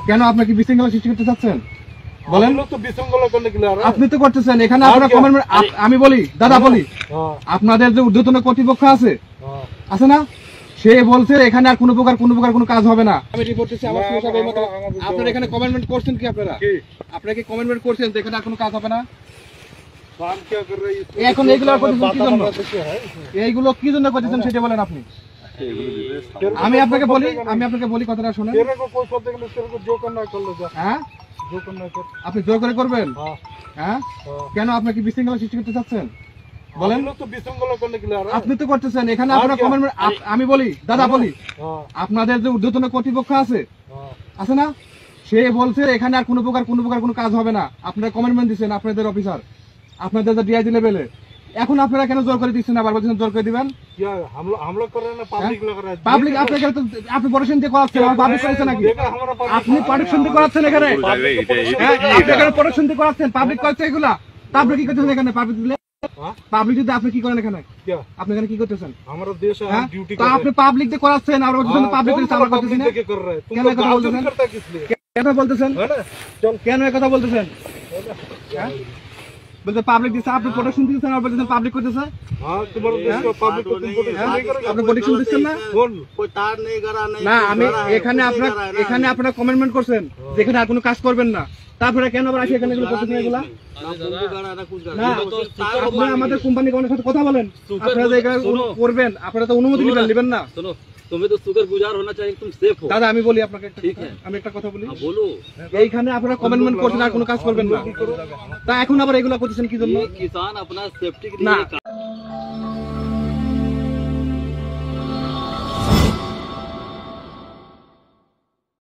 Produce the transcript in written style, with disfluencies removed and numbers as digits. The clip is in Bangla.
কেন আপনি কি বিশৃঙ্খলা সৃষ্টি করতে চাচ্ছেন? বলেন। তো বিশৃঙ্খলা করলে কি আর আপনি তো করতেছেন। এখানে আপনারা কমেন্ট, আমি বলি দাদা বলি, আপনাদের যে ঊর্ধ্বতন কর্তৃপক্ষ আছে আছে না, সে বলছে এখানে আর কোনো প্রকার কোনো কাজ হবে না। আমি রিপোর্ট দিচ্ছি আমার সাহেব এই মতো। আপনারা এখানে কমেন্টমেন্ট করছেন কি? আপনারা কি কমেন্টমেন্ট করছেন যে এখানে আর কোনো কাজ হবে না? এখন এইগুলো করতেছেন কি জন্য? এইগুলো কি জন্য করতেছেন সেটা বলেন আপনি। আমি আপনাকে বলি কথাটা শুনেন। হ্যাঁ, আপনি জোর করে করবেন? হ্যাঁ, কেন আপনি কি বিশৃঙ্খলা সৃষ্টি করতে চাচ্ছেন? বলেন। তো বিশৃঙ্খলা করলে কি আর আপনি তো করতেছেন। এখানে আপনারা কমেন্টমেন্ট, আমি বলি দাদা বলি, আপনাদের যে ঊর্ধ্বতন কর্তৃপক্ষ আছে আছে না, সে বলছে এখানে আর কোনো প্রকার কোনো কাজ হবে না। আপনারা কমেন্টমেন্ট দিচ্ছেন, আপনাদের অফিসার, আপনাদের যে ডিআইজি লেভেলে। এখন আপনারা কেন জোর করে দিচ্ছেন? আবার বলছেন জোর করে দিবেন। পাবলিক আপনি প্রোটেকশন দিয়ে করাচ্ছেন, পাবলিক করেছে নাকি? আপনি প্রোটেকশন দিয়ে করাচ্ছেন এখানে, আপনি এখানে প্রোটেকশন দিয়ে করাচ্ছেন, পাবলিক করছে এগুলা। তা আপনি কি করতেছেন এখানে? পাবলিক যদি আপনি কি করেন এখানে? আপনি এখানে কি করতেছেন? আপনি পাবলিক দিয়ে করাচ্ছেন, আর পাবলিক করতেছেন। কেন কথা বলতেছেন? কেন কথা বলতেছেন? বলতে পাবলিক দিচ্ছে, আপনি প্রোটেকশন দিচ্ছেন, আর বলতেছেন পাবলিক করতেছে। আপনি প্রোটেকশন দিচ্ছেন না? না, আমি এখানে আপনারা কমেন্টমেন্ট করছেন যেখানে আর কোনো কাজ করবেন না। তারপরে কেন আবার আসি এখানে এগুলো করতেছেন? এগুলা না, আপনি আমাদের কোম্পানি কোম্পানির সাথে কথা বলেন। আপনারা যে করবেন, আপনারা তো অনুমতি নেবেন না। तुम्हें तो शुक्रगुजार होना चाहिए, तुम सेफ हो। দাদা আমি বলি আপনাকে, আমি একটা কথা বলি। বলো। এইখানে আপনারা কমেন্টমেন্ট করছেন আর কোনো কাজ করবেন না, তা এখন আবার এগুলো করতেছেন কি জন্য? किसान अपना सेफ्टी के लिए